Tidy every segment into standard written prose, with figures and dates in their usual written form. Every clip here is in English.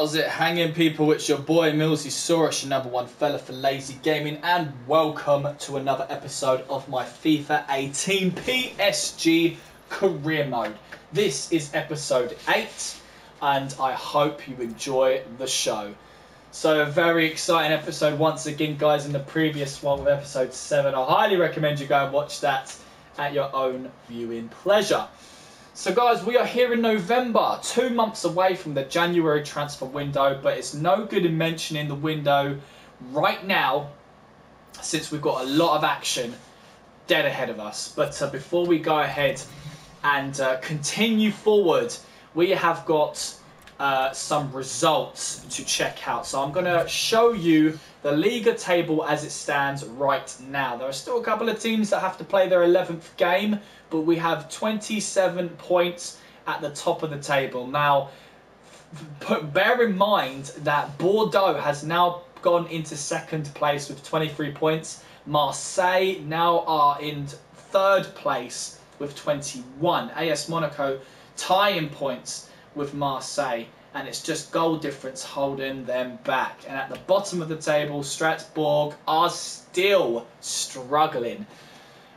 How's it hanging, people? It's your boy Millzy, your #1 fella for lazy gaming, and welcome to another episode of my FIFA 18 PSG Career Mode. This is episode 8, and I hope you enjoy the show. So, a very exciting episode once again, guys. In the previous one with episode 7, I highly recommend you go and watch that at your own viewing pleasure. So guys, we are here in November, 2 months away from the January transfer window, but it's no good in mentioning the window right now since we've got a lot of action dead ahead of us. But before we go ahead and continue forward, we have got some results to check out. So I'm going to show you the Liga table as it stands right now. There are still a couple of teams that have to play their 11th game, but we have 27 points at the top of the table. Now, bear in mind that Bordeaux has now gone into second place with 23 points. Marseille now are in third place with 21. AS Monaco tying points with Marseille, and it's just goal difference holding them back. And at the bottom of the table, Strasbourg are still struggling.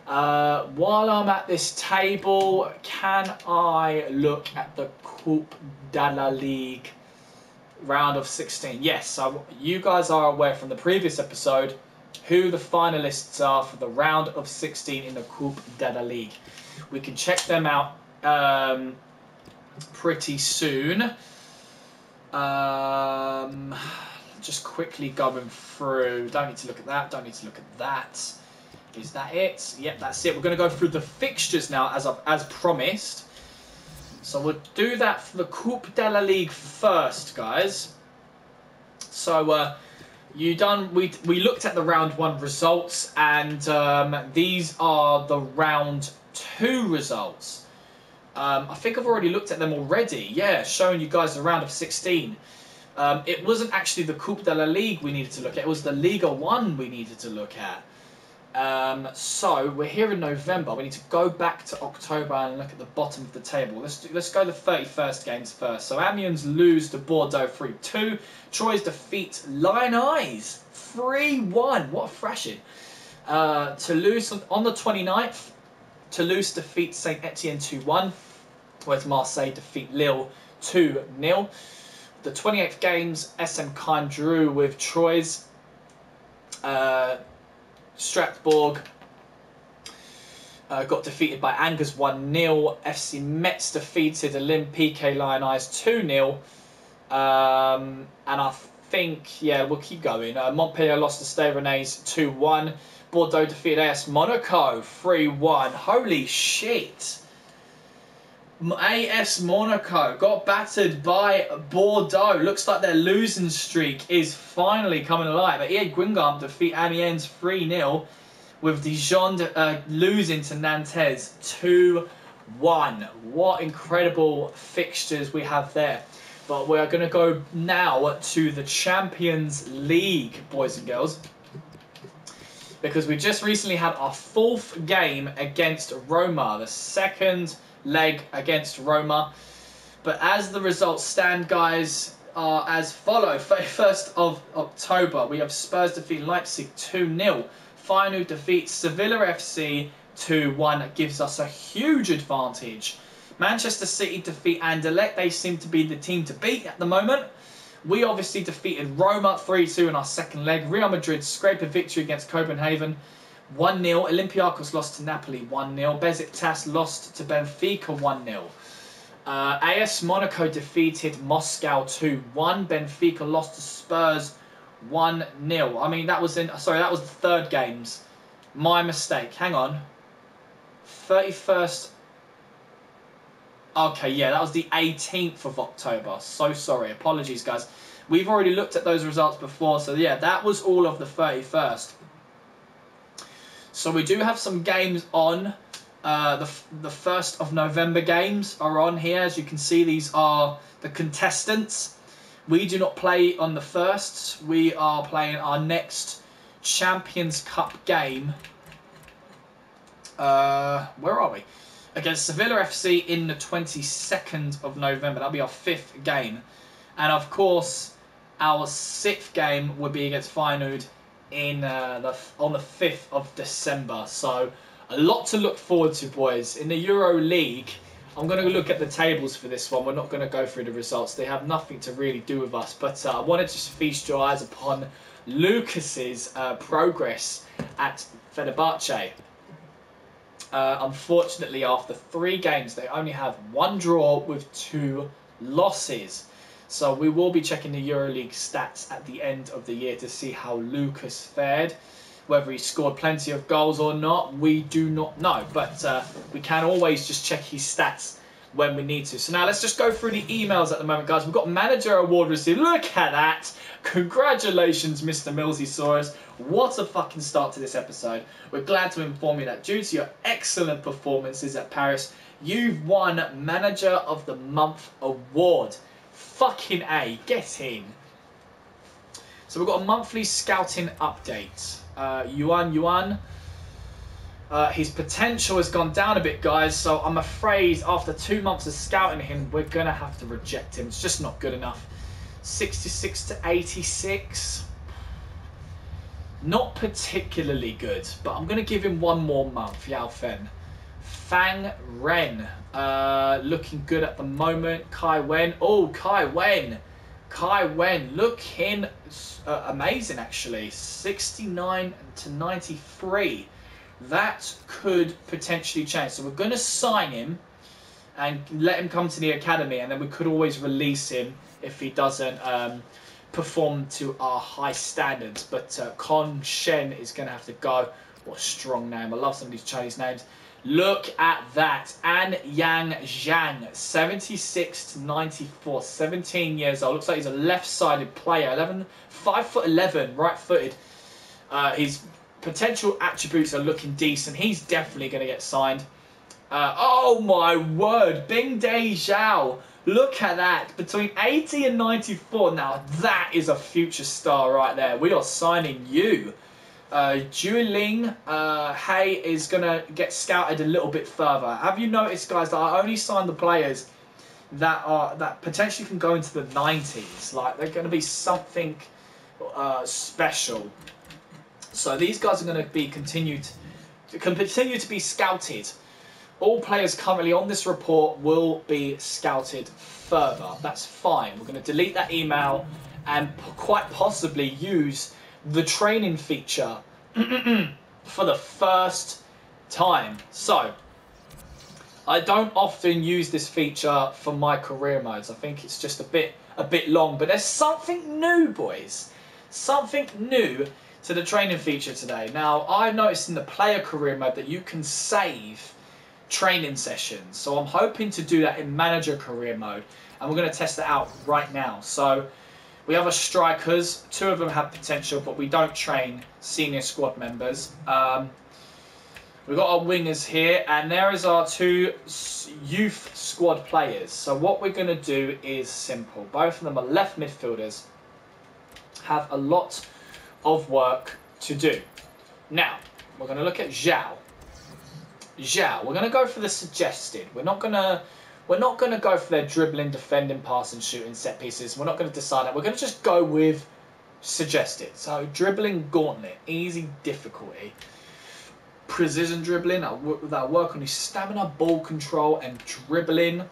While I'm at this table, can I look at the Coupe de la Ligue round of 16? Yes, so you guys are aware from the previous episode who the finalists are for the round of 16 in the Coupe de la Ligue. We can check them out pretty soon. Just quickly going through. Don't need to look at that. Don't need to look at that. Is that it? Yep, that's it. We're going to go through the fixtures now, as promised. So we'll do that for the Coupe de la Ligue first, guys. So we looked at the round 1 results, and these are the round 2 results. I think I've already looked at them already. Yeah, showing you guys the round of 16. It wasn't actually the Coupe de la Ligue we needed to look at. It was the Liga 1 we needed to look at. So we're here in November. We need to go back to October and look at the bottom of the table. Let's go the 31st games first. So Amiens lose to Bordeaux 3-2. Troyes defeat Lyonnais 3-1. What a thrashing. Toulouse on the 29th. Toulouse defeat Saint Etienne 2-1. Whereas Marseille defeat Lille 2-0. The 28th games, SM Caen drew with Troyes. Strasbourg got defeated by Angers 1-0. FC Metz defeated Olympique Lyonnais 2-0. And I think, yeah, we'll keep going. Montpellier lost to Stade Rennais 2-1. Bordeaux defeated AS Monaco 3-1. Holy shit. AS Monaco got battered by Bordeaux. Looks like their losing streak is finally coming alive. But EA Guingamp defeat Amiens 3-0 with Dijon losing to Nantes 2-1. What incredible fixtures we have there. But we're going to go now to the Champions League, boys and girls, because we just recently had our 4th game against Roma, the second leg against Roma. But as the results stand, guys, are as follow. 31st of October, we have Spurs defeating Leipzig 2-0. Feyenoord defeats Sevilla FC 2-1. That gives us a huge advantage. Manchester City defeat Anderlecht. They seem to be the team to beat at the moment. We obviously defeated Roma 3-2 in our second leg. Real Madrid scraped a victory against Copenhagen 1-0. Olympiacos lost to Napoli 1-0. Besiktas lost to Benfica 1-0. AS Monaco defeated Moscow 2-1. Benfica lost to Spurs 1-0. I mean, that was the 3rd games. My mistake. Hang on. 31st. Okay, yeah, that was the 18th of October. So sorry. Apologies, guys. We've already looked at those results before. So, yeah, that was all of the 31st. So we do have some games on. The 1st of November games are on here. As you can see, these are the contestants. We do not play on the 1st. We are playing our next Champions Cup game. Where are we? Against Sevilla FC in the 22nd of November. That'll be our 5th game. And of course, our 6th game would be against Feyenoord on the 5th of December. So a lot to look forward to, boys. In the Euro League, I'm going to look at the tables for this one. We're not going to go through the results. They have nothing to really do with us. But I wanted to feast your eyes upon Lucas's progress at Fenerbahce. Unfortunately, after 3 games, they only have 1 draw with 2 losses. So we will be checking the EuroLeague stats at the end of the year to see how Lucas fared. Whether he scored plenty of goals or not, we do not know. But we can always just check his stats when we need to. So now let's just go through the emails at the moment, guys. We've got Manager Award received. Look at that. Congratulations, Mr. Millzy. What a fucking start to this episode. We're glad to inform you that due to your excellent performances at Paris, you've won Manager of the Month award. Fucking A. Get in. So we've got a monthly scouting update. Yuan. His potential has gone down a bit, guys. So I'm afraid after 2 months of scouting him, we're going to have to reject him. It's just not good enough. 66 to 86. Not particularly good, but I'm going to give him 1 more month. Yao Fen. Fang Ren. Looking good at the moment. Kai Wen. Oh, Kai Wen. Kai Wen looking amazing, actually. 69 to 93. That could potentially change. So we're going to sign him and let him come to the academy, and then we could always release him if he doesn't perform to our high standards. But Kon Shen is going to have to go. What a strong name. I love some of these Chinese names. Look at that. An Yang Zhang, 76 to 94, 17 years old. Looks like he's a left-sided player. 5'11", right-footed. His potential attributes are looking decent. He's definitely going to get signed. Oh my word. Bing Dai Zhao. Look at that. Between 80 and 94. Now that is a future star right there. We are signing you. Jueling Hay is going to get scouted a little bit further. Have you noticed, guys, that I only signed the players that potentially can go into the 90s? Like, they're going to be something special. So these guys are going to be continue to be scouted. All players currently on this report will be scouted further. That's fine. We're going to delete that email and quite possibly use the training feature for the first time. So I don't often use this feature for my career modes. I think it's just a bit long, but there's something new, boys. Something new to the training feature today. Now, I noticed in the player career mode that you can save training sessions. So I'm hoping to do that in manager career mode, and we're going to test it out right now. So we have our strikers. 2 of them have potential, but we don't train senior squad members. We've got our wingers here, and there is our 2 youth squad players. So what we're going to do is simple. Both of them are left midfielders, have a lot of work to do. Now, we're going to look at Zhao. We're going to go for the suggested. We're not going to go for their dribbling, defending, passing, shooting, set pieces. We're not going to decide that. We're going to just go with suggested. So dribbling gauntlet, easy difficulty. Precision dribbling, that'll work on his stamina, ball control, and dribbling.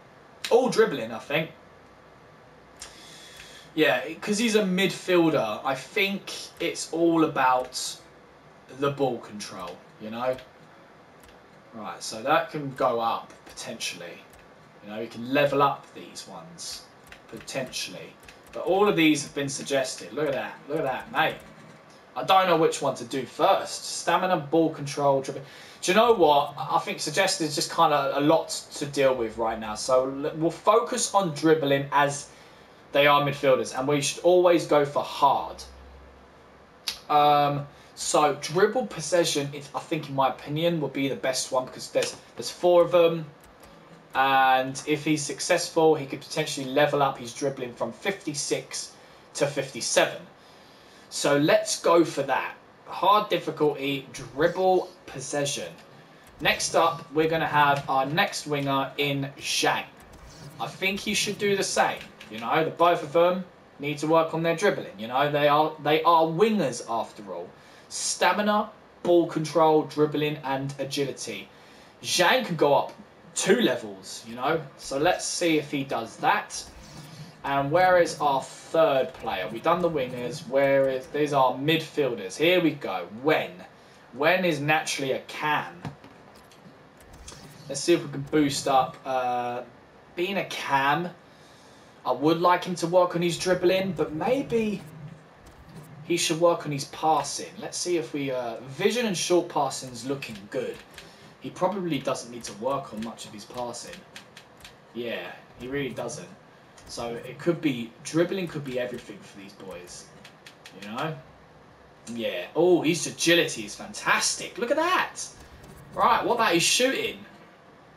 All dribbling, I think. Yeah, because he's a midfielder, I think it's all about the ball control, you know? Right, so that can go up, potentially. You know, you can level up these ones, potentially. But all of these have been suggested. Look at that, mate. I don't know which one to do first. Stamina, ball control, dribbling. Do you know what? I think suggested is just kind of a lot to deal with right now. So we'll focus on dribbling as they are midfielders. And we should always go for hard. So dribble possession, I think in my opinion, would be the best one. Because there's 4 of them. And if he's successful, he could potentially level up his dribbling from 56 to 57. So let's go for that. Hard difficulty, dribble possession. Next up, we're going to have our next winger in Zhang. I think he should do the same. You know, the both of them need to work on their dribbling. You know, they are wingers after all. Stamina, ball control, dribbling, and agility. Zhang can go up 2 levels. You know, so let's see if he does that. And where is our third player? We've done the wingers. These are midfielders? Here we go. Wen is naturally a cam. Let's see if we can boost up. Being a cam, I would like him to work on his dribbling, but maybe he should work on his passing. Let's see if we... vision and short passing is looking good. He probably doesn't need to work on much of his passing. Yeah, he really doesn't. So it could be... dribbling could be everything for these boys. You know? Yeah. Oh, his agility is fantastic. Look at that. Right, what about his shooting?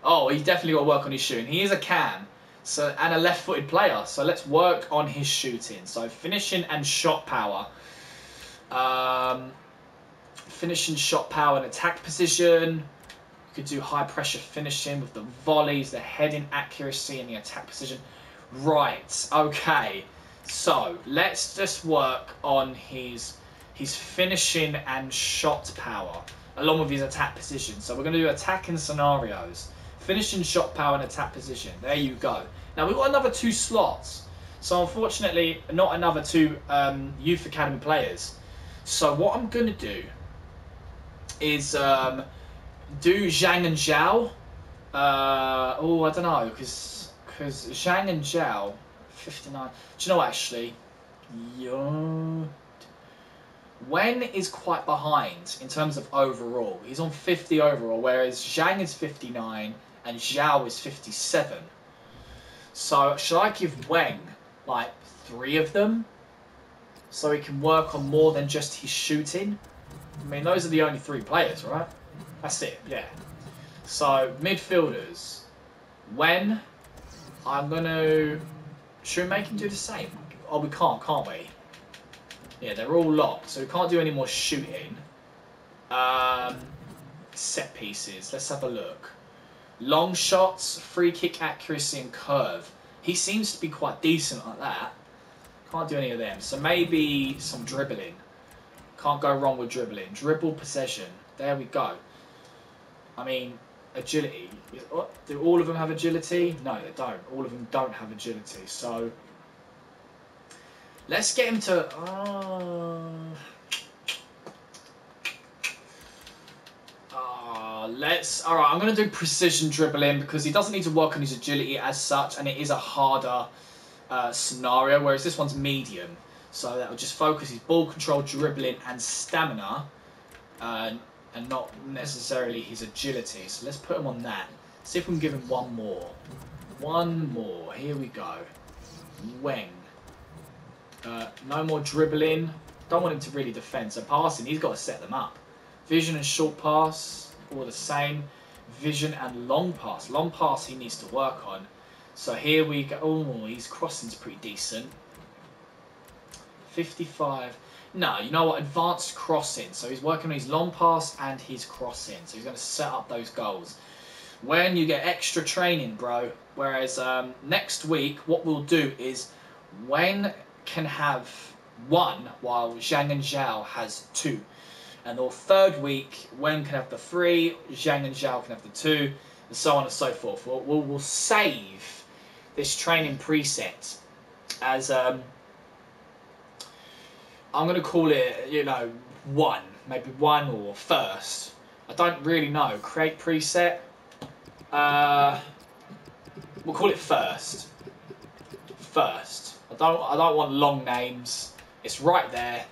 Oh, he's definitely got to work on his shooting. He is a cam. So, and a left-footed player, so let's work on his shooting. So finishing and shot power. Finishing, shot power and attack position. You could do high pressure finishing with the volleys, the heading accuracy and the attack position. Right, okay. So let's just work on his finishing and shot power along with his attack position. So we're going to do attacking scenarios. Finishing, shot power and attack position. There you go. Now we've got another 2 slots. So unfortunately, not another 2 youth academy players. So what I'm going to do is do Zhang and Zhao. Oh, I don't know, because Zhang and Zhao, 59. Do you know what, actually? Wen is quite behind in terms of overall. He's on 50 overall, whereas Zhang is 59 and Zhao is 57. So should I give Wen like 3 of them so he can work on more than just his shooting? I mean, those are the only 3 players, right? That's it, yeah. So midfielders, Wen, I'm gonna... should we make him do the same? Oh, we can't we? Yeah, they're all locked, so we can't do any more shooting. Set pieces, let's have a look. Long shots, free kick accuracy and curve. He seems to be quite decent like that. Can't do any of them. So maybe some dribbling. Can't go wrong with dribbling. Dribble possession. There we go. I mean, agility. Do all of them have agility? No, they don't. All of them don't have agility. So let's get him to... Alright, I'm going to do precision dribbling because he doesn't need to work on his agility as such, and it is a harder scenario, whereas this one's medium. So that will just focus his ball control, dribbling, and stamina, and not necessarily his agility. So let's put him on that. See if we can give him one more. One more. Here we go. Weng. No more dribbling. Don't want him to really defend. So passing, he's got to set them up. Vision and short pass, all the same. Vision and long pass. Long pass he needs to work on. So here we go. Oh, his crossing's pretty decent. 55. No, you know what? Advanced crossing. So he's working on his long pass and his crossing. So he's going to set up those goals. When you get extra training, bro. Whereas next week, what we'll do is Wen can have 1 while Zhang and Zhao has 2. And the 3rd week, Wen can have the 3, Zhang and Zhao can have the 2, and so on and so forth. We'll save this training preset as, I'm going to call it, you know, 1. Maybe 1 or first. I don't really know. Create preset. We'll call it first. First. I don't want long names. It's right there.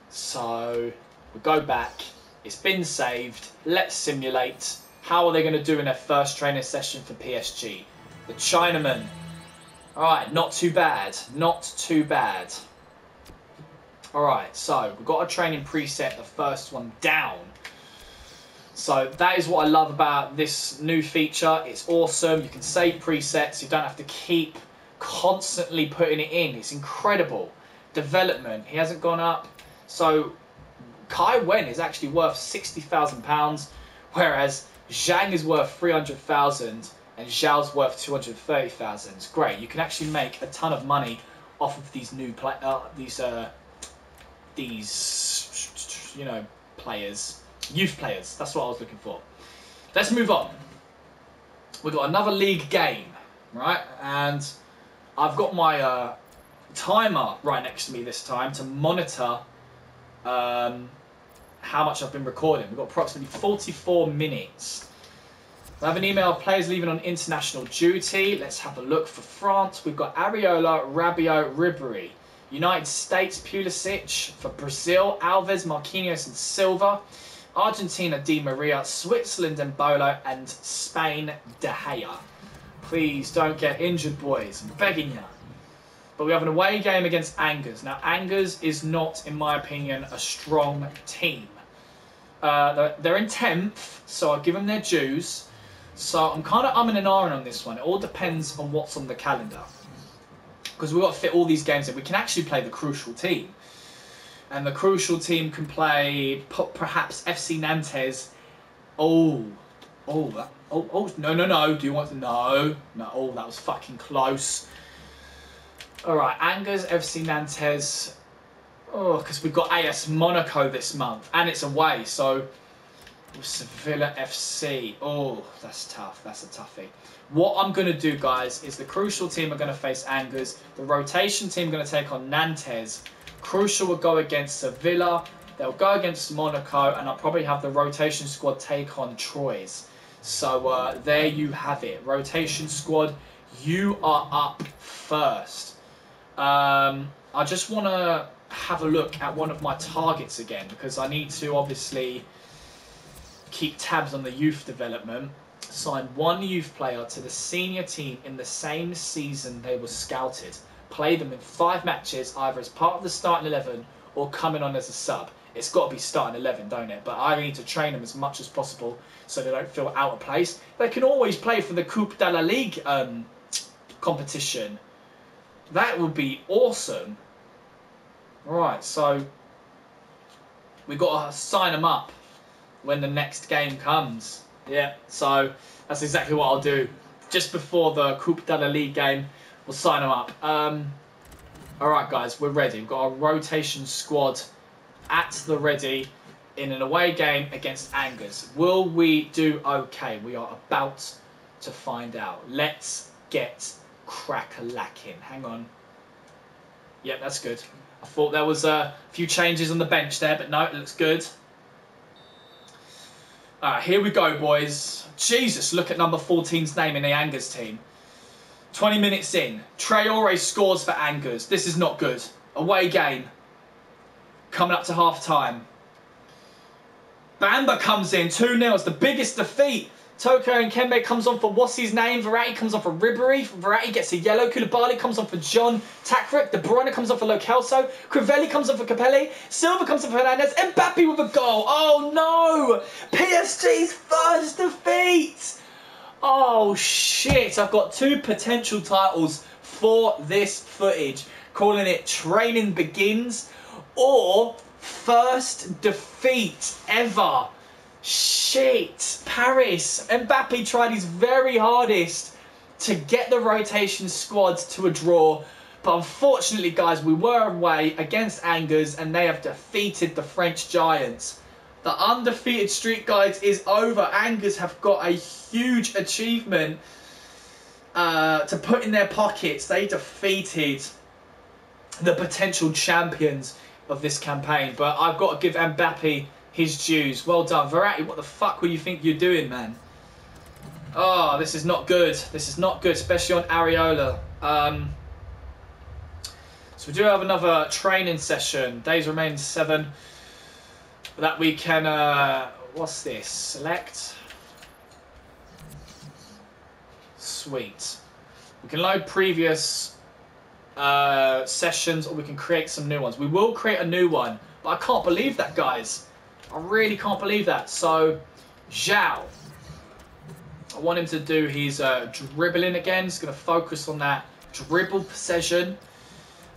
So we go back. It's been saved. Let's simulate. How are they going to do in their first training session for PSG? The Chinaman. Alright, not too bad. Not too bad. Alright, so we've got a training preset, the first one down. So that is what I love about this new feature. It's awesome. You can save presets. You don't have to keep constantly putting it in. It's incredible. Development. He hasn't gone up. So Kai Wen is actually worth £60,000, whereas Zhang is worth 300,000, and Zhao's worth 230,000. It's great. You can actually make a ton of money off of these new you know, players, youth players. That's what I was looking for. Let's move on. We've got another league game, right? And I've got my timer right next to me this time to monitor how much I've been recording. We've got approximately 44 minutes. I have an email of players leaving on international duty. Let's have a look. For France, we've got Areola, Rabiot, Ribéry. United States, Pulisic. For Brazil, Alves, Marquinhos and Silva. Argentina, Di Maria. Switzerland, Embolo. And Spain, De Gea. Please don't get injured, boys. I'm begging you. But we have an away game against Angers. Now, Angers is not, in my opinion, a strong team. They're in 10th, so I'll give them their dues. So I'm kind of umming and ahhing on this one. It all depends on what's on the calendar. Because we've got to fit all these games in. We can actually play the crucial team. And the crucial team can play perhaps FC Nantes. No. Do you want to? No. Oh, that was fucking close. Alright, Angers, FC Nantes. Oh, because we've got AS Monaco this month. And it's away, so... Sevilla FC. Oh, that's tough. That's a toughie. What I'm going to do, guys, is the crucial team are going to face Angers. The rotation team are going to take on Nantes. Crucial will go against Sevilla. They'll go against Monaco. And I'll probably have the rotation squad take on Troyes. So there you have it. Rotation squad, you are up first. I just want to have a look at one of my targets again. Because I need to, obviously... keep tabs on the youth development. Sign one youth player to the senior team in the same season they were scouted. Play them in 5 matches, either as part of the starting 11 or coming on as a sub. It's got to be starting 11, don't it? But I need to train them as much as possible so they don't feel out of place. They can always play for the Coupe de la Ligue competition. That would be awesome. Right, so we've got to sign them up when the next game comes. Yeah, so that's exactly what I'll do. Just before the Coupe de la Ligue game, we'll sign them up. Alright guys, we're ready. We've got a rotation squad at the ready in an away game against Angers. Will we do okay? We are about to find out. Let's get crack-a-lacking. Hang on. Yep, that's good. I thought there was a few changes on the bench there, but no, it looks good. Alright, here we go, boys. Jesus, look at number 14's name in the Angers team. 20 minutes in. Traore scores for Angers. This is not good. Away game. Coming up to half-time. Bamba comes in. 2-0. It's the biggest defeat. Toko and Kembe comes on for what's his name? Verratti comes on for Ribéry. Verratti gets a yellow. Koulibaly comes on for John Takvik. De Bruyne comes on for Lo Celso. Crivelli comes on for Capelli. Silva comes on for Hernandez. Mbappe with a goal. Oh no! PSG's first defeat! Oh shit! I've got 2 potential titles for this footage. Calling it Training Begins or First Defeat Ever. Shit, Paris. Mbappe tried his very hardest to get the rotation squad to a draw. But unfortunately, guys, we were away against Angers and they have defeated the French Giants. The undefeated streak, guys, is over. Angers have got a huge achievement to put in their pockets. They defeated the potential champions of this campaign. But I've got to give Mbappe his dues. Well done. Verratti, what the fuck were you think you're doing, man? Oh, this is not good. This is not good, especially on Areola. So we do have another training session. Days remain 7. That we can, what's this? Select. Sweet. We can load previous sessions or we can create some new ones. We will create a new one, but I can't believe that, guys. I really can't believe that. So, Zhao. I want him to do his dribbling again. He's going to focus on that dribble possession.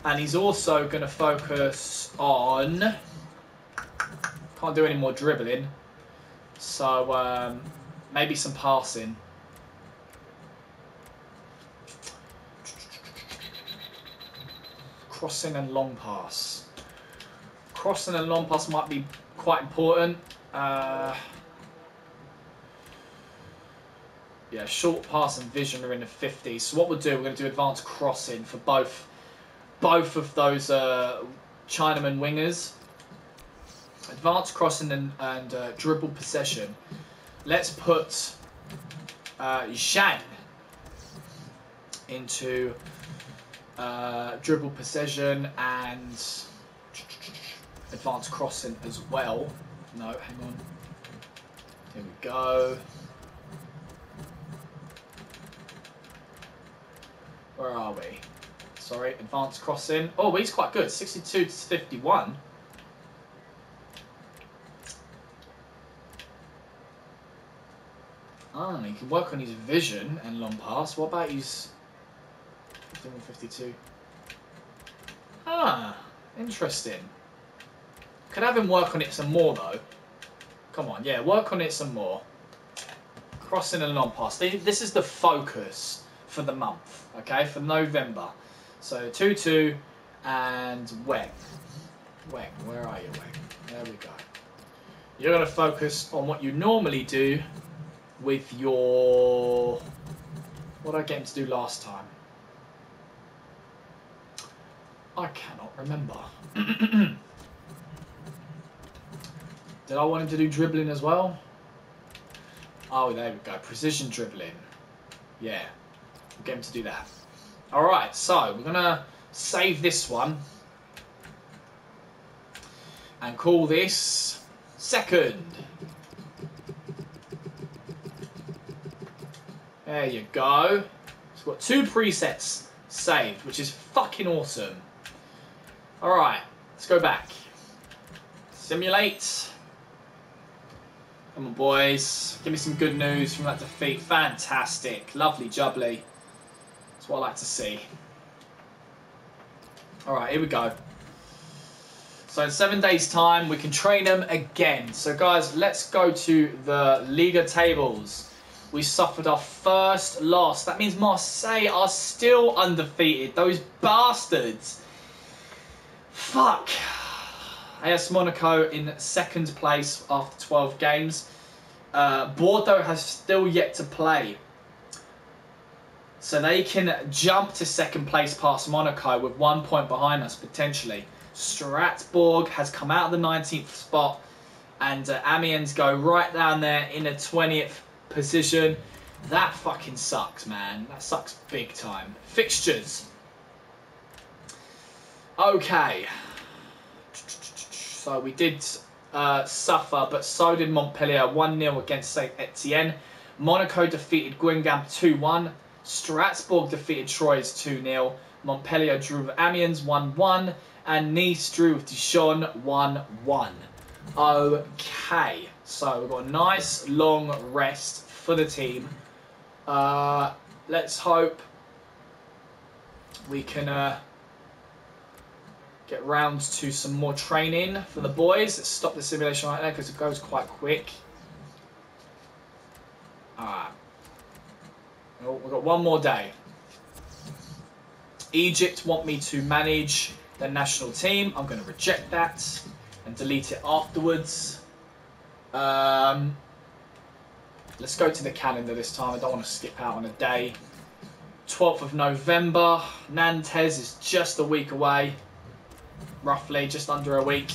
And he's also going to focus on... Can't do any more dribbling. So, maybe some passing. crossing and long pass. Crossing and long pass might be quite important. Yeah, short pass and vision are in the 50s. So what we'll do, we're going to do advanced crossing for both of those Chinaman wingers. Advanced crossing and dribble possession. Let's put Zhang into dribble possession and advanced crossing as well. No, hang on. Here we go. Where are we? Sorry, advanced crossing. Oh, he's quite good. 62 to 51. Oh, he can work on his vision and long pass. What about his 51, 52? Ah, interesting. Could have him work on it some more though. Come on, yeah, work on it some more. Crossing and long pass. This is the focus for the month, okay, for November. So 2-2 and Weng. Weng, where are you, Weng? There we go. You're going to focus on what you normally do with your... What did I get him to do last time? I cannot remember. Did I want him to do dribbling as well? Oh, there we go. Precision dribbling. Yeah. We'll get him to do that. Alright, so we're going to save this one. And call this second. There you go. So we've got 2 presets saved, which is fucking awesome. Alright, let's go back. Simulate. Come on, boys. Give me some good news from that defeat. Fantastic. Lovely jubbly. That's what I like to see. Alright, here we go. So in 7 days' time, we can train them again. So guys, let's go to the Liga tables. We suffered our first loss. That means Marseille are still undefeated. Those bastards. Fuck. AS Monaco in 2nd place after 12 games. Bordeaux has still yet to play. So they can jump to 2nd place past Monaco with 1 point behind us, potentially. Strasbourg has come out of the 19th spot. And Amiens go right down there in the 20th position. That fucking sucks, man. That sucks big time. Fixtures. Okay. So we did suffer, but so did Montpellier. 1-0 against Saint Etienne. Monaco defeated Guingamp 2-1. Strasbourg defeated Troyes 2-0. Montpellier drew with Amiens 1-1. And Nice drew with Dijon 1-1. Okay. So we've got a nice long rest for the team. Let's hope we can get round to some more training for the boys. Let's stop the simulation right there because it goes quite quick. Alright. Oh, we've got 1 more day. Egypt want me to manage their national team. I'm going to reject that and delete it afterwards. Let's go to the calendar this time. I don't want to skip out on a day. 12th of November. Nantes is just a week away. Roughly, just under a week.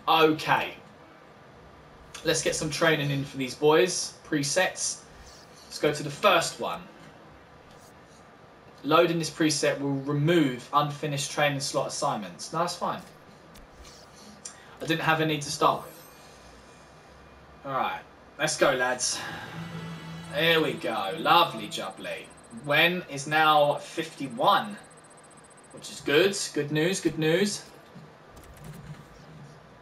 Okay. Let's get some training in for these boys. Presets. Let's go to the first one. Loading this preset will remove unfinished training slot assignments. No, that's fine. I didn't have any to start with. Alright, let's go, lads. There we go. Lovely jubbly. Wen is now 51, which is good. Good news, good news.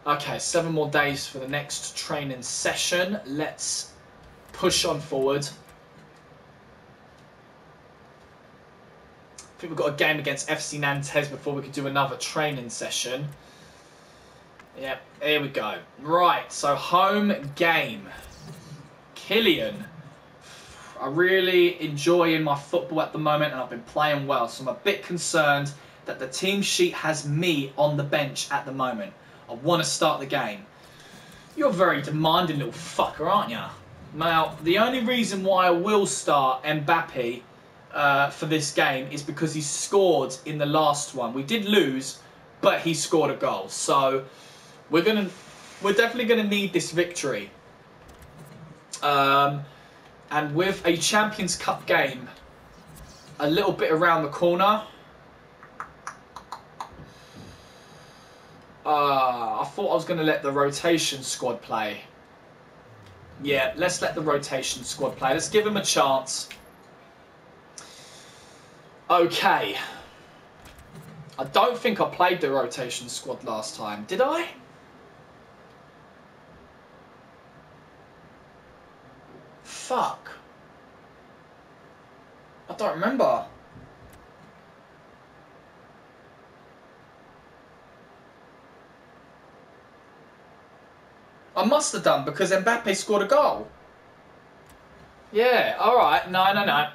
Okay, 7 more days for the next training session. Let's push on forward. I think we've got a game against FC Nantes before we can do another training session. Yep, here we go. Right, so home game. Killian. I'm really enjoying my football at the moment and I've been playing well. So I'm a bit concerned that the team sheet has me on the bench at the moment. I want to start the game. You're a very demanding little fucker, aren't you? Now, the only reason why I will start Mbappe for this game is because he scored in the last one. We did lose, but he scored a goal. So we're definitely gonna need this victory. And with a Champions Cup game a little bit around the corner, I thought I was going to let the rotation squad play. Yeah, let's let the rotation squad play. Let's give them a chance. Okay. I don't think I played the rotation squad last time. Did I? Fuck. I don't remember. I must have done because Mbappe scored a goal. Yeah, alright. No.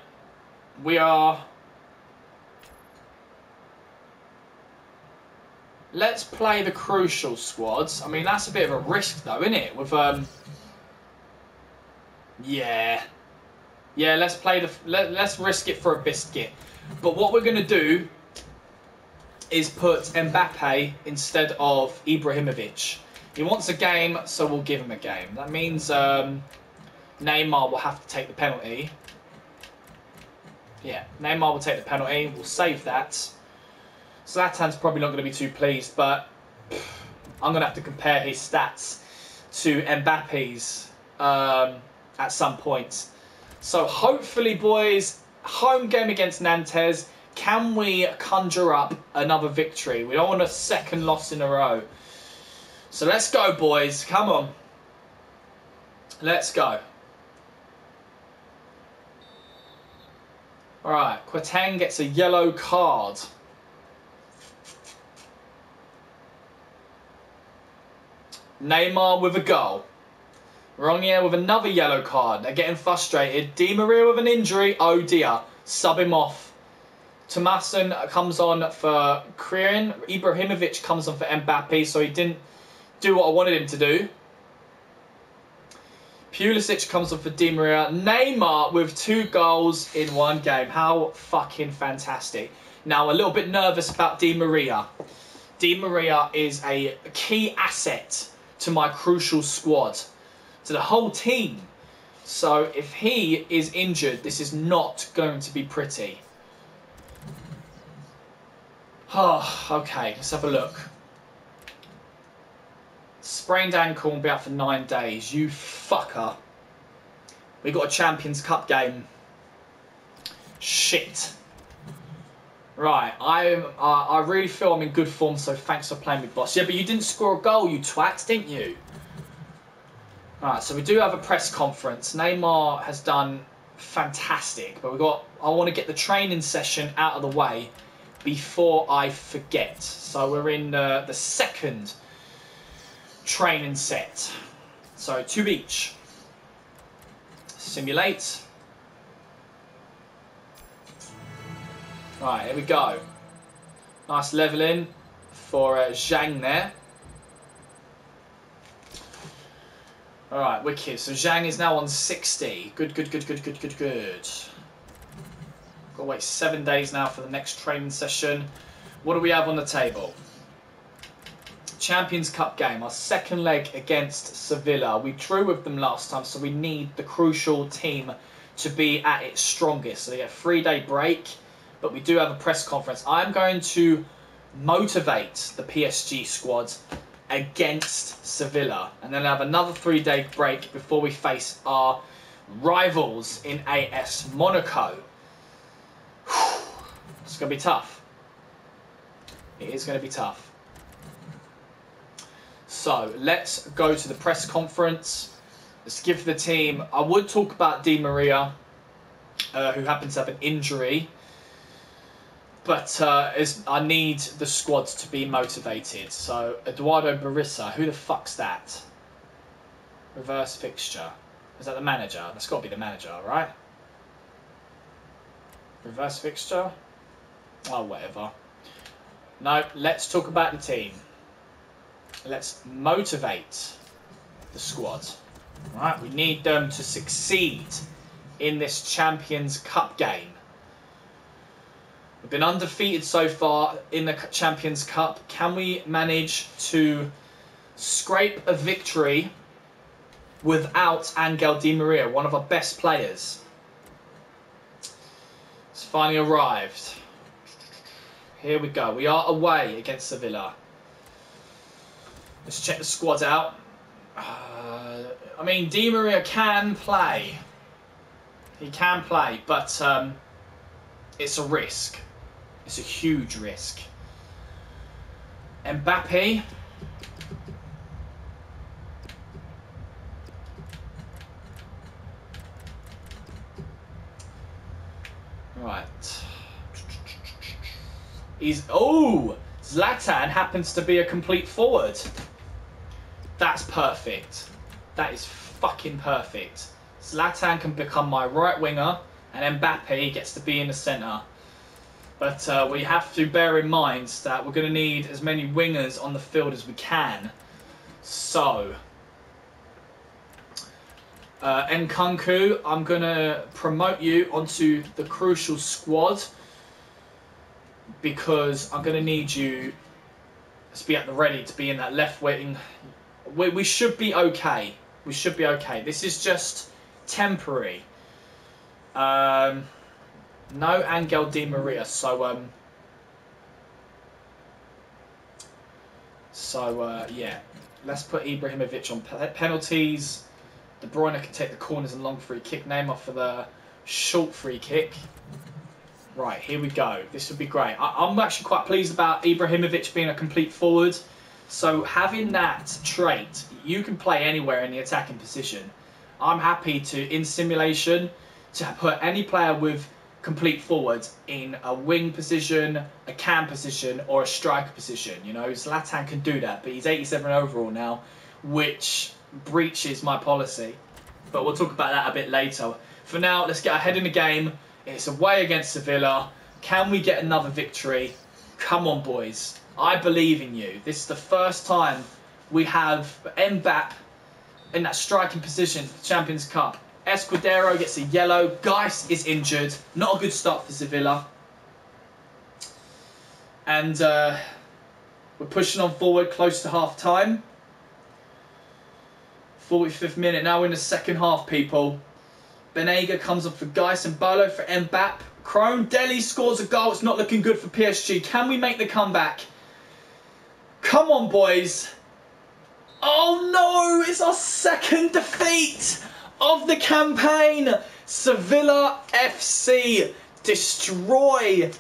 We are... Let's play the crucial squads. I mean, that's a bit of a risk though, isn't it? With, Yeah. Yeah, let's play the... Let's risk it for a biscuit. But what we're going to do is put Mbappe instead of Ibrahimovic. He wants a game, so we'll give him a game. That means Neymar will have to take the penalty. Yeah, Neymar will take the penalty. We'll save that. Zlatan's probably not going to be too pleased, but I'm going to have to compare his stats to Mbappe's at some point. So hopefully, boys, home game against Nantes. Can we conjure up another victory? We don't want a second loss in a row. So let's go, boys. Come on. Let's go. Alright, Quatang gets a yellow card. Neymar with a goal. Rongier with another yellow card. They're getting frustrated. Di Maria with an injury. Oh dear. Sub him off. Tomasin comes on for Kriyan. Ibrahimovic comes on for Mbappe, so he didn't do what I wanted him to do. Pulisic comes on for Di Maria. Neymar with 2 goals in 1 game. How fucking fantastic. Now, a little bit nervous about Di Maria. Di Maria is a key asset to my crucial squad, to the whole team. So if he is injured, this is not going to be pretty. Oh, okay, let's have a look. Sprained ankle will be out for 9 days. You fucker. We got a Champions Cup game. Shit. Right, I really feel I'm in good form, so thanks for playing me, boss. Yeah, but you didn't score a goal, you twat, didn't you? Right, so we do have a press conference. Neymar has done fantastic, but I want to get the training session out of the way before I forget. So we're in the second training set. So 2 each. Simulate. Right, here we go. Nice leveling for Zhang there. Alright, wicked. So Zhang is now on 60. Good. Got to wait 7 days now for the next training session. What do we have on the table? Champions Cup game, our second leg against Sevilla. We drew with them last time, so we need the crucial team to be at its strongest. So they get a 3-day break, but we do have a press conference. I'm going to motivate the PSG squad against Sevilla, and then have another 3-day break before we face our rivals in AS Monaco. It's going to be tough. It is going to be tough. So let's go to the press conference. Let's give the team... I would talk about Di Maria, who happens to have an injury. But I need the squad to be motivated. So Eduardo Barissa, who the fuck's that? Reverse fixture. Is that the manager? That's got to be the manager, right? Reverse fixture? Oh, whatever. No, let's talk about the team. Let's motivate the squad. Right, we need them to succeed in this Champions Cup game. We've been undefeated so far in the Champions Cup. Can we manage to scrape a victory without Angel Di Maria, one of our best players? It's finally arrived. Here we go. We are away against Sevilla. Let's check the squad out. I mean, Di Maria can play. He can play, but it's a risk. It's a huge risk. Mbappe. Right. Zlatan happens to be a complete forward. That's perfect. That is fucking perfect. Zlatan can become my right winger, and Mbappe gets to be in the centre. But we have to bear in mind that we're going to need as many wingers on the field as we can. So, Nkunku, I'm going to promote you onto the crucial squad because I'm going to need you to be at the ready to be in that left wing. We should be okay. We should be okay. This is just temporary. No Angel Di Maria, so yeah. Let's put Ibrahimovic on penalties. De Bruyne can take the corners and long free kick. Neymar for the short free kick. Right, here we go. This would be great. I'm actually quite pleased about Ibrahimovic being a complete forward. So having that trait, you can play anywhere in the attacking position. I'm happy to, in simulation, to put any player with complete forward in a wing position, a cam position, or a striker position. You know, Zlatan can do that, but he's 87 overall now, which breaches my policy. But we'll talk about that a bit later. For now, let's get ahead in the game. It's away against Sevilla. Can we get another victory? Come on, boys. I believe in you. This is the first time we have Mbappe in that striking position for the Champions Cup. Escudero gets a yellow. Geis is injured. Not a good start for Sevilla. And we're pushing on forward close to half time. 45th minute. Now we're in the second half, people. Benega comes up for Geis and Bolo for Mbappe. Crone Deli scores a goal. It's not looking good for PSG. Can we make the comeback? Come on, boys. Oh no, it's our second defeat of the campaign. Sevilla FC destroy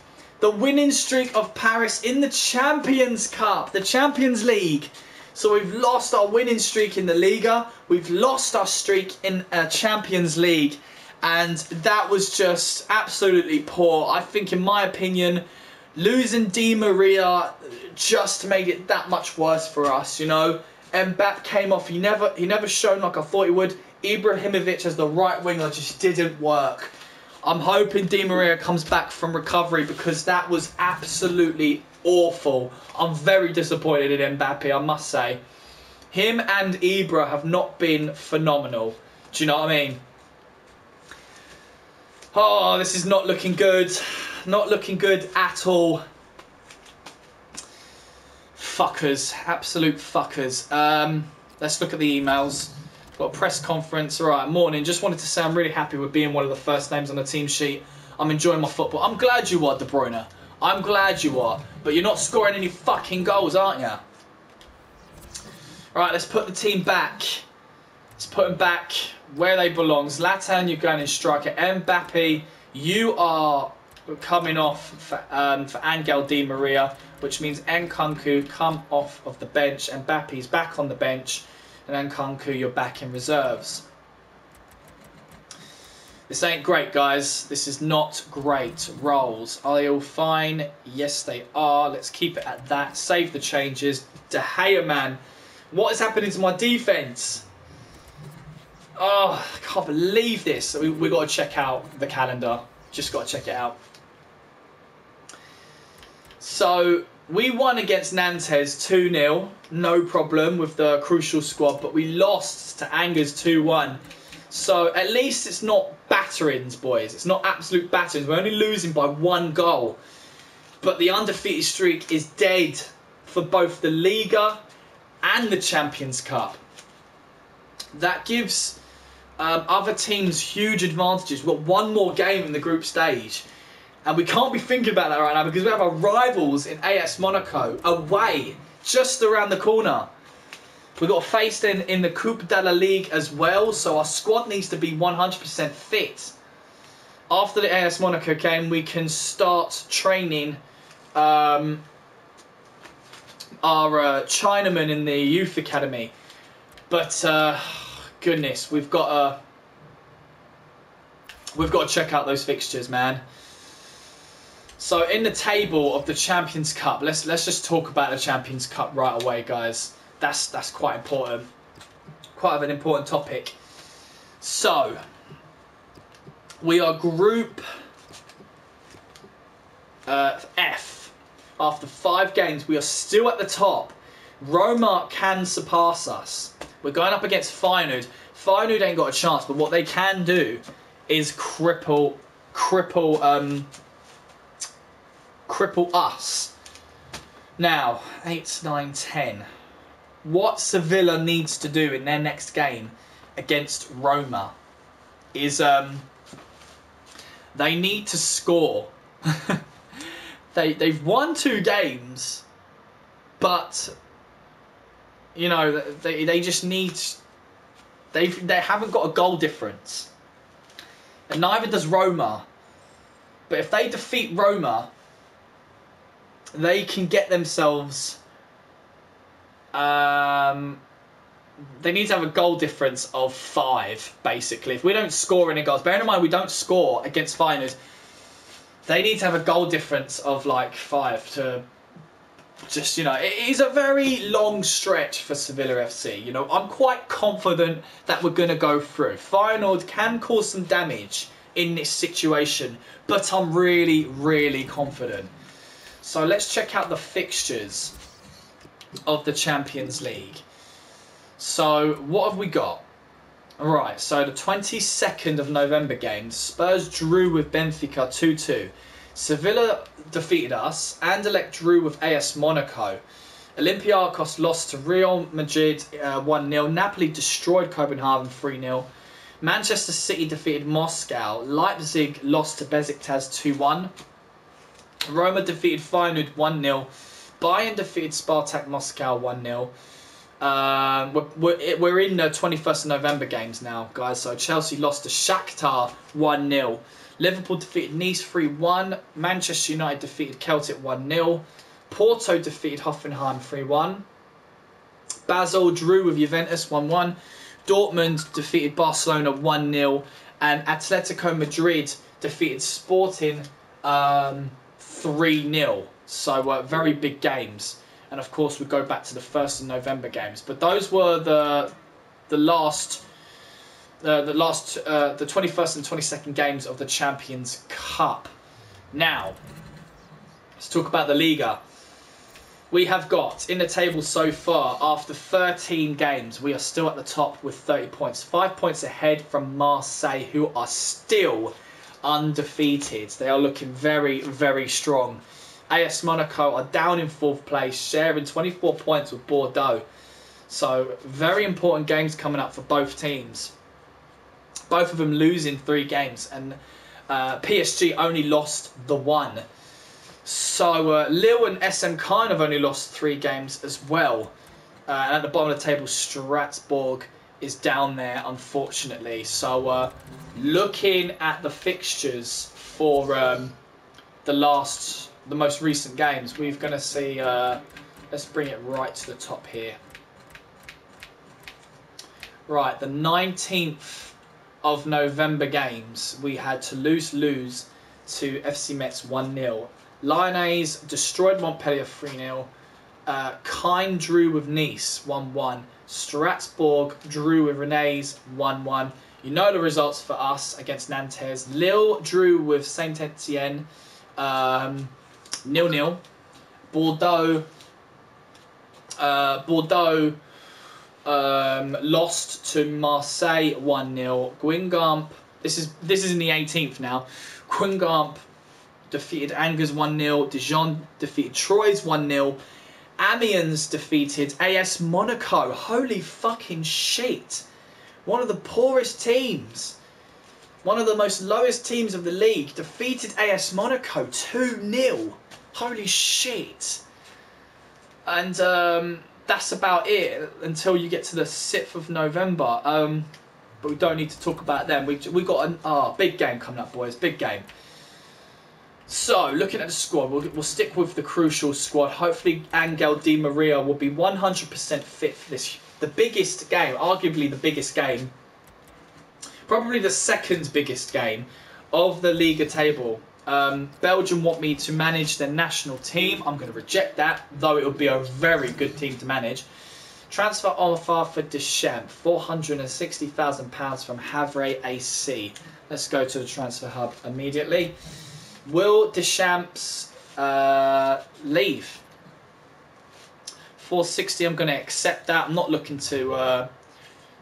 the winning streak of Paris in the Champions Cup, the Champions League. So we've lost our winning streak in the Liga. We've lost our streak in Champions League. And that was just absolutely poor. I think, in my opinion, losing Di Maria just made it that much worse for us, you know. Mbappe came off. He never shone like I thought he would. Ibrahimovic as the right winger just didn't work. I'm hoping Di Maria comes back from recovery because that was absolutely awful. I'm very disappointed in Mbappe, I must say. Him and Ibra have not been phenomenal. Do you know what I mean? Oh, this is not looking good. Not looking good at all. Fuckers. Absolute fuckers. Let's look at the emails. Got a press conference. Alright, morning. Just wanted to say I'm really happy with being one of the first names on the team sheet. I'm enjoying my football. I'm glad you are, De Bruyne. I'm glad you are. But you're not scoring any fucking goals, aren't you? Alright, let's put the team back. Let's put them back where they belong. Zlatan, you're going in striker. Mbappe, you are coming off for Angel Di Maria, which means Nkunku come off of the bench. Mbappe's back on the bench. And Nkunku, you're back in reserves. This ain't great, guys. This is not great. Roles. Are they all fine? Yes, they are. Let's keep it at that. Save the changes. De Gea, man. What is happening to my defence? Oh, I can't believe this. We've got to check out the calendar. Just got to check it out. So, we won against Nantes 2-0, no problem with the crucial squad, but we lost to Angers 2-1. So at least it's not batterings, boys. It's not absolute batterings. We're only losing by 1 goal. But the undefeated streak is dead for both the Liga and the Champions Cup. That gives other teams huge advantages. We've got 1 more game in the group stage. And we can't be thinking about that right now because we have our rivals in AS Monaco away just around the corner. We've got to face them in the Coupe de la Ligue as well, so our squad needs to be 100% fit. After the AS Monaco game, we can start training our Chinaman in the youth academy. But goodness, we've got to check out those fixtures, man. So in the table of the Champions Cup, let's just talk about the Champions Cup right away, guys. That's quite important, quite an important topic. So we are Group F. After 5 games, we are still at the top. Roma can surpass us. We're going up against Feyenoord. Feyenoord ain't got a chance, but what they can do is cripple us. Now, 8, 9, 10. What Sevilla needs to do in their next game against Roma is they need to score. They've won 2 games, but you know they just need. They haven't got a goal difference, and neither does Roma. But if they defeat Roma, they can get themselves. They need to have a goal difference of 5, basically. If we don't score any goals, bearing in mind we don't score against Feyenoord, they need to have a goal difference of like 5 to just, you know, it is a very long stretch for Sevilla FC. You know, I'm quite confident that we're going to go through. Feyenoord can cause some damage in this situation, but I'm really, really confident. So let's check out the fixtures of the Champions League. So what have we got? Alright, so the 22nd of November game, Spurs drew with Benfica 2-2. Sevilla defeated us. Anderlecht drew with AS Monaco. Olympiacos lost to Real Madrid 1-0. Napoli destroyed Copenhagen 3-0. Manchester City defeated Moscow. Leipzig lost to Besiktas 2-1. Roma defeated Feyenoord 1-0. Bayern defeated Spartak Moscow 1-0. We're in the 21st of November games now, guys. So Chelsea lost to Shakhtar 1-0. Liverpool defeated Nice 3-1. Manchester United defeated Celtic 1-0. Porto defeated Hoffenheim 3-1. Basel drew with Juventus 1-1. Dortmund defeated Barcelona 1-0. And Atletico Madrid defeated Sporting 3-0. So very big games. And of course we go back to the 1st of November games. But those were the 21st and 22nd games of the Champions Cup. Now, let's talk about the Liga. We have got, in the table so far, after 13 games, we are still at the top with 30 points. 5 points ahead from Marseille, who are still undefeated. They are looking very, very strong. AS Monaco are down in 4th place, sharing 24 points with Bordeaux. So, very important games coming up for both teams. Both of them losing 3 games, and PSG only lost the 1. So, Lille and SM kind of only lost 3 games as well. And at the bottom of the table, Strasbourg is down there, unfortunately. So, looking at the fixtures for the most recent games, we're going to see, let's bring it right to the top here. Right, the 19th of November games, we had Toulouse lose to FC Metz 1-0. Lyonnais destroyed Montpellier 3-0. Caen drew with Nice 1-1. Strasbourg drew with Rennes 1-1. You know the results for us against Nantes. Lille drew with Saint-Etienne 0-0. Bordeaux. Bordeaux lost to Marseille 1-0. Guingamp. This is in the 18th now. Guingamp defeated Angers 1-0. Dijon defeated Troyes 1-0. Amiens defeated AS Monaco. Holy fucking shit. One of the poorest teams. One of the most lowest teams of the league. Defeated AS Monaco 2-0. Holy shit. And that's about it until you get to the 6th of November. But we don't need to talk about them. We got a big game coming up, boys. Big game. So, looking at the squad, we'll stick with the crucial squad. Hopefully, Angel Di Maria will be 100% fit for this. The biggest game, arguably the biggest game, probably the second biggest game of the Liga table. Belgium want me to manage their national team. I'm going to reject that, though it would be a very good team to manage. Transfer offer for Deschamps, £460,000 from Havre AC. Let's go to the transfer hub immediately. Will Deschamps leave? 460, I'm going to accept that. I'm not looking to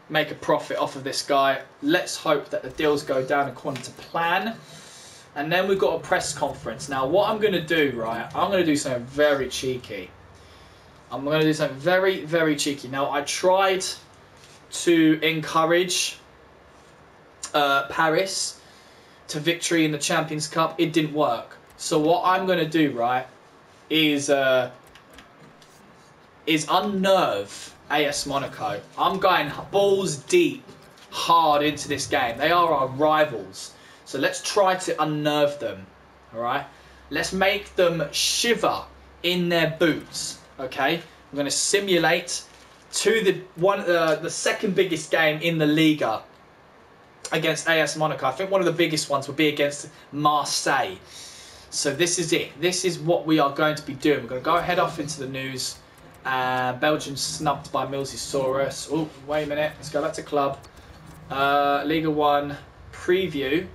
make a profit off of this guy. Let's hope that the deals go down according to plan. And then we've got a press conference. Now, what I'm going to do, right, I'm going to do something very cheeky. I'm going to do something very, very cheeky. Now, I tried to encourage Paris to victory in the Champions Cup. It didn't work. So what I'm going to do, right, is unnerve AS Monaco. I'm going balls deep, hard into this game. They are our rivals. So let's try to unnerve them, all right? Let's make them shiver in their boots, okay? I'm going to simulate to the second biggest game in the Liga against AS Monaco. I think one of the biggest ones would be against Marseille. So this is it. This is what we are going to be doing. We're going to go head off into the news. Belgium snubbed by Millzy. Oh, wait a minute. Let's go back to club. Liga 1 preview.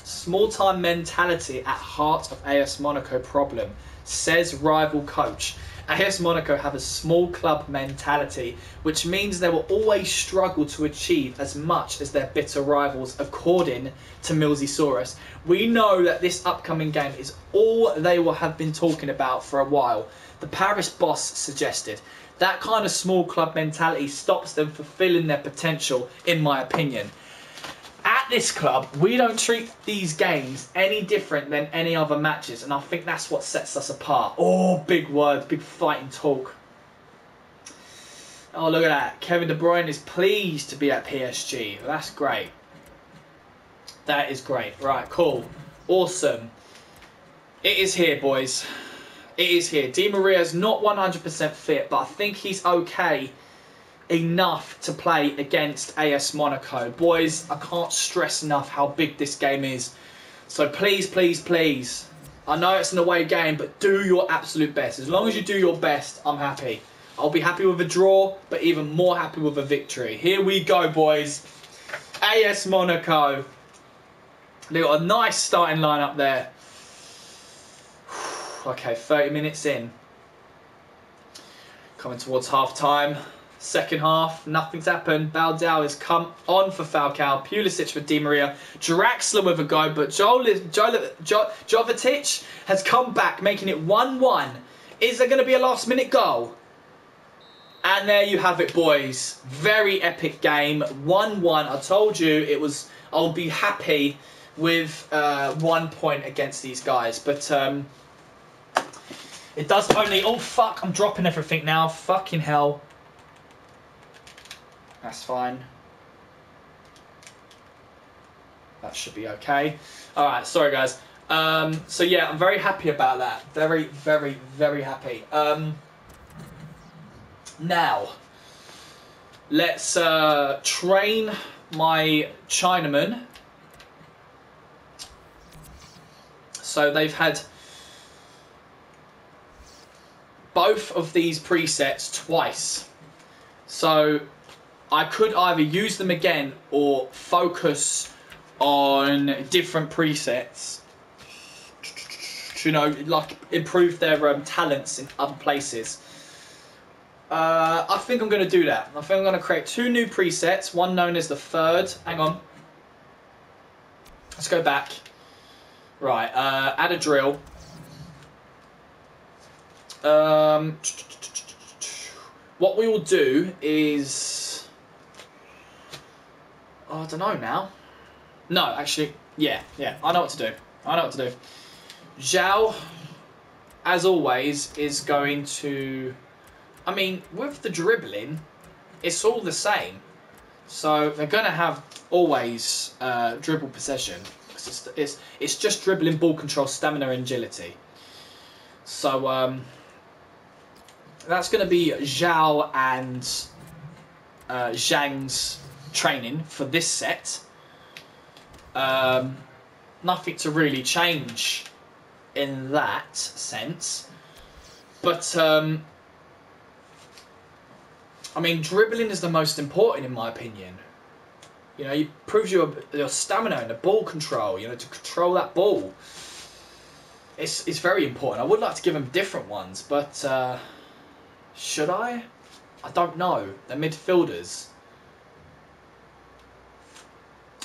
Small-time mentality at heart of AS Monaco problem, says rival coach. AS Monaco have a small club mentality, which means they will always struggle to achieve as much as their bitter rivals, according to Millzy. We know that this upcoming game is all they will have been talking about for a while. The Paris boss suggested. That kind of small club mentality stops them fulfilling their potential, in my opinion. At this club, we don't treat these games any different than any other matches, and I think that's what sets us apart. Oh, big words, big fighting talk. Oh, look at that. Kevin De Bruyne is pleased to be at PSG. That's great. That is great. Right, cool. Awesome. It is here, boys. It is here. Di Maria's not 100% fit, but I think he's okay enough to play against AS Monaco. Boys, I can't stress enough how big this game is. So please, please, please. I know it's an away game, but do your absolute best. As long as you do your best, I'm happy. I'll be happy with a draw, but even more happy with a victory. Here we go, boys. AS Monaco. They've got a nice starting lineup there. Okay, 30 minutes in. Coming towards half time. Second half, nothing's happened. Baldao has come on for Falcao. Pulisic for Di Maria. Draxler with a go, but Jovetic has come back, making it 1-1. Is there going to be a last-minute goal? And there you have it, boys. Very epic game. 1-1. I told you it was. I'll be happy with 1 point against these guys, but it does only. Oh fuck! I'm dropping everything now. Fucking hell. That's fine. That should be okay. Alright, sorry guys. So yeah, I'm very happy about that. Very, very, very happy. Now, let's train my Chinaman. So they've had both of these presets twice. So I could either use them again or focus on different presets. you know, like improve their talents in other places. I think I'm going to do that. I think I'm going to create 2 new presets, one known as the third. Hang on. Let's go back. Right, add a drill. What we will do is... Oh, I don't know now. No, actually, yeah, I know what to do. Zhao, as always, is going to... I mean, with the dribbling, it's all the same. So they're going to have always dribble possession. It's just dribbling, ball control, stamina, and agility. So that's going to be Zhao and Zhang's training for this set. Nothing to really change in that sense. But, I mean, dribbling is the most important in my opinion. You know, it proves your stamina and the ball control, you know, to control that ball. It's very important. I would like to give them different ones, but should I? I don't know. They're midfielders.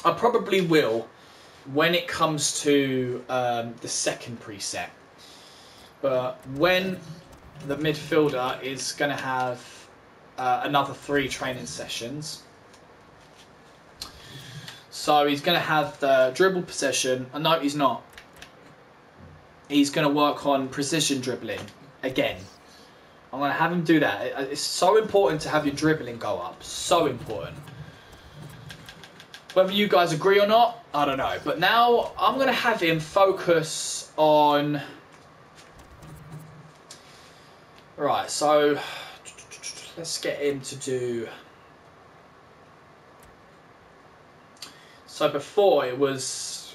I probably will when it comes to the second preset. But when the midfielder is going to have another 3 training sessions. So he's going to have the dribble possession. No, he's not. He's going to work on precision dribbling again. I'm going to have him do that. It's so important to have your dribbling go up. So important. Whether you guys agree or not, I don't know. But now I'm going to have him focus on... Right, so let's get him to do... So before it was,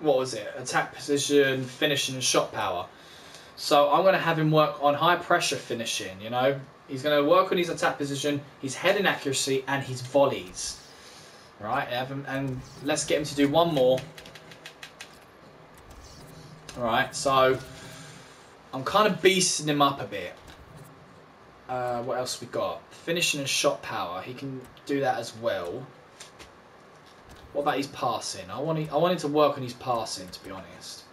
what was it? Attack position, finishing and shot power. So I'm going to have him work on high pressure finishing, you know. He's going to work on his attack position, his heading accuracy and his volleys. Right, and let's get him to do one more. Alright, so I'm kind of beasting him up a bit. What else we got? Finishing and shot power. He can do that as well. What about his passing? I wanted to work on his passing, to be honest.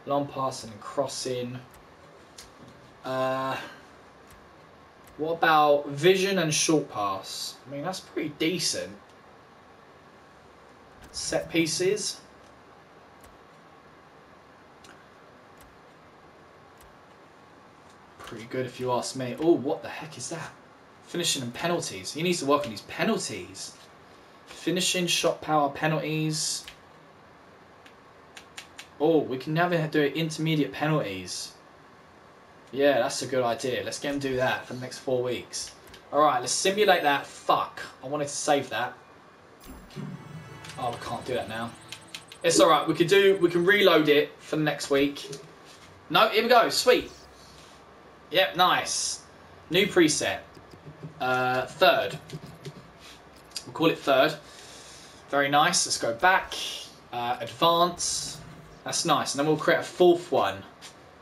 Long passing and crossing. What about vision and short pass? I mean, that's pretty decent. Set pieces. Pretty good if you ask me. Oh, what the heck is that? Finishing and penalties. He needs to work on his penalties. Finishing, shot power, penalties. Oh, we can never do intermediate penalties. Yeah, that's a good idea. Let's get him do that for the next 4 weeks. Alright, let's simulate that. Fuck. I wanted to save that. Oh, we can't do that now. It's alright. We can reload it for the next week. No, here we go. Sweet. Yep, nice. New preset. Third. We'll call it third. Very nice. Let's go back. Advance. That's nice. And then we'll create a 4th one.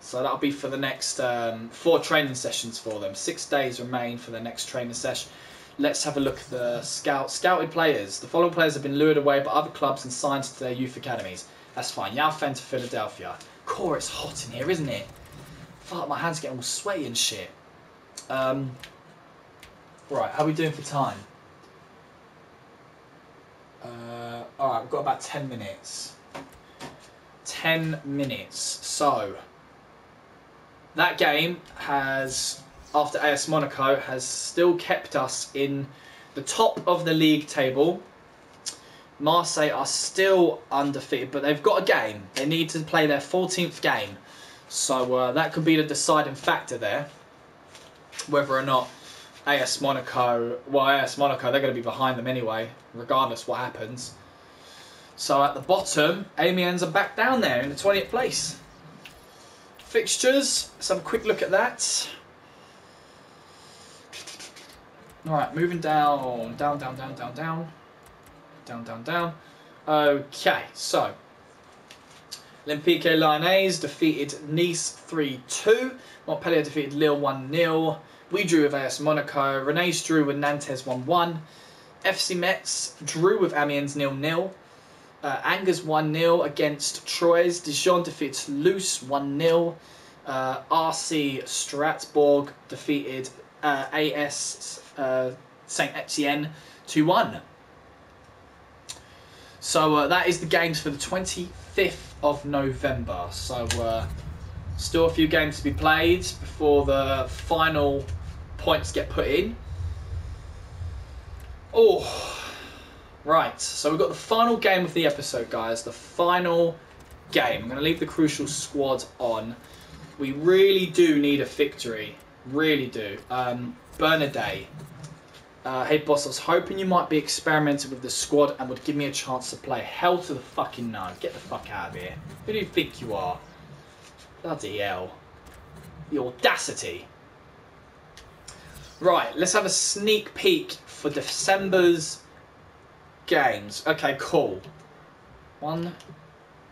So that'll be for the next 4 training sessions for them. 6 days remain for the next training session. Let's have a look at the scouted players. The following players have been lured away by other clubs and signed to their youth academies. That's fine. Yao Fen to Philadelphia. Core, it's hot in here, isn't it? Fuck, my hands getting all sweaty and shit. Right, how are we doing for time? Alright, we've got about 10 minutes. 10 minutes. So, that game has, after AS Monaco, has still kept us in the top of the league table. Marseille are still undefeated, but they've got a game. They need to play their 14th game. So that could be the deciding factor there. Whether or not AS Monaco, they're going to be behind them anyway, regardless what happens. So at the bottom, Amiens are back down there in the 20th place. Fixtures, let's have a quick look at that. Alright, moving down. Down. Okay, so Olympique Lyonnais defeated Nice 3-2. Montpellier defeated Lille 1-0. We drew with AS Monaco. Rennes drew with Nantes 1-1. FC Metz drew with Amiens 0-0. Angers 1-0 against Troyes. Dijon defeated Toulouse 1-0. RC Strasbourg defeated AS Saint Etienne 2-1. So that is the games for the 25th of November. So still a few games to be played before the final points get put in. Oh, right. So we've got the final game of the episode, guys. The final game. I'm going to leave the crucial squad on. We really do need a victory. Really do. Bernardet. Hey boss, I was hoping you might be experimenting with the squad and would give me a chance to play. Hell to the fucking no. Get the fuck out of here. Who do you think you are? Bloody hell. The audacity. Right, let's have a sneak peek for December's games. Okay, cool. 1,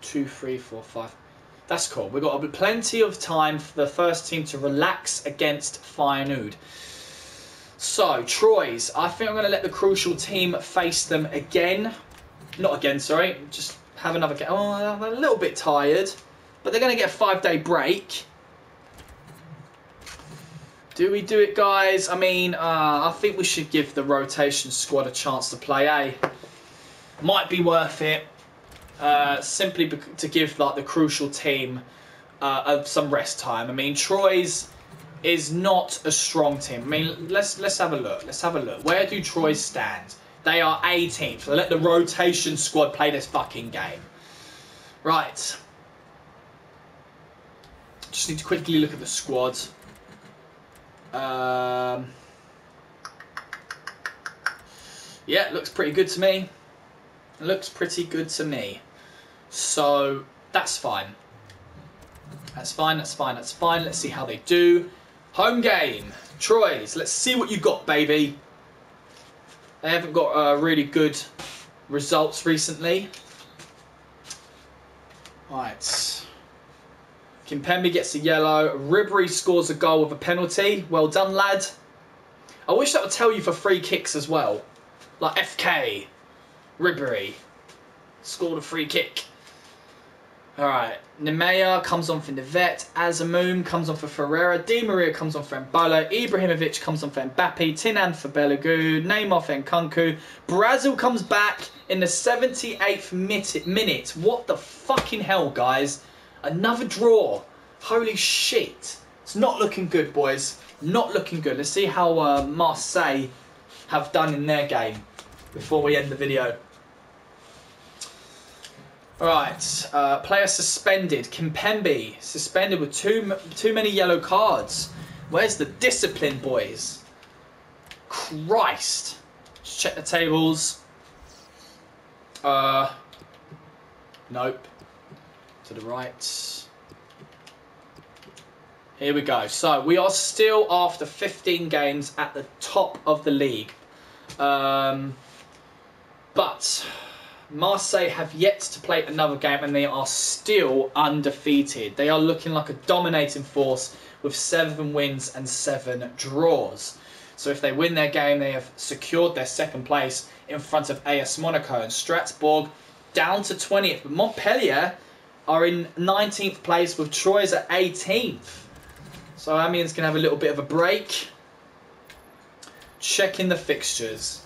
2, 3, 4, 5. That's cool. We've got plenty of time for the first team to relax against Feyenoord. So, Troyes. I think I'm going to let the crucial team face them again. Not again, sorry. Just have another game. Oh, I'm a little bit tired. But they're going to get a 5-day break. Do we do it, guys? I mean, I think we should give the rotation squad a chance to play, eh? Might be worth it. Simply to give like the crucial team some rest time. I mean, Troyes is not a strong team. I mean, let's have a look. Let's have a look. Where do Troyes stand? They are 18th. So let the rotation squad play this fucking game. Right. Just need to quickly look at the squad. Yeah, looks pretty good to me. Looks pretty good to me. So that's fine. That's fine, that's fine, that's fine. Let's see how they do. Home game. Troyes, let's see what you got, baby. They haven't got really good results recently. Right. Kimpembe gets a yellow. Ribery scores a goal with a penalty. Well done, lad. I wish that would tell you for free kicks as well. Like FK. Ribery scored a free kick. Alright. Nemanja comes on for Nivette. Azamoum comes on for Ferreira. Di Maria comes on for Mbolo. Ibrahimovic comes on for Mbappe. Tinan for Belagu. Neymar for Nkunku. Brazil comes back in the 78th minute. What the fucking hell, guys? Another draw. Holy shit. It's not looking good, boys. Not looking good. Let's see how Marseille have done in their game before we end the video. Alright, player suspended. Kimpembe suspended with too many yellow cards. Where's the discipline, boys? Christ. Let's check the tables. Nope. To the right. Here we go. So we are still, after 15 games, at the top of the league. But Marseille have yet to play another game and they are still undefeated. They are looking like a dominating force with 7 wins and 7 draws. So if they win their game, they have secured their second place in front of AS Monaco and Strasbourg down to 20th. But Montpellier are in 19th place with Troyes at 18th. So Amiens can have a little bit of a break. Checking the fixtures.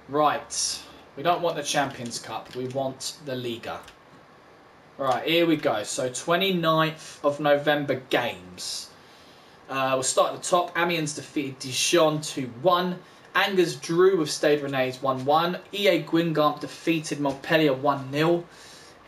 Right. We don't want the Champions Cup. We want the Liga. Right, here we go. So 29th of November games. We'll start at the top. Amiens defeated Dijon 2-1. Angers drew with Stade Rennais 1-1. EA Guingamp defeated Montpellier 1-0.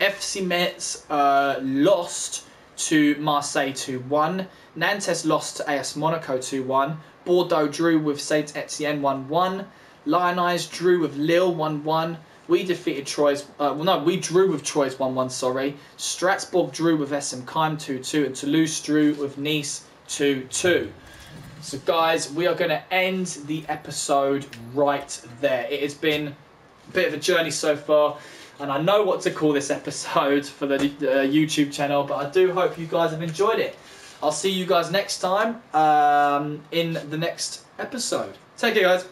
FC Metz lost to Marseille 2-1. Nantes lost to AS Monaco 2-1. Bordeaux drew with Saint Etienne 1-1. Lyonnais drew with Lille 1-1. We defeated Troyes. We drew with Troyes 1-1. Sorry. Strasbourg drew with SM Keim 2-2, and Toulouse drew with Nice 2-2. So, guys, we are going to end the episode right there. It has been a bit of a journey so far. And I know what to call this episode for the YouTube channel, but I do hope you guys have enjoyed it. I'll see you guys next time in the next episode. Take care, guys.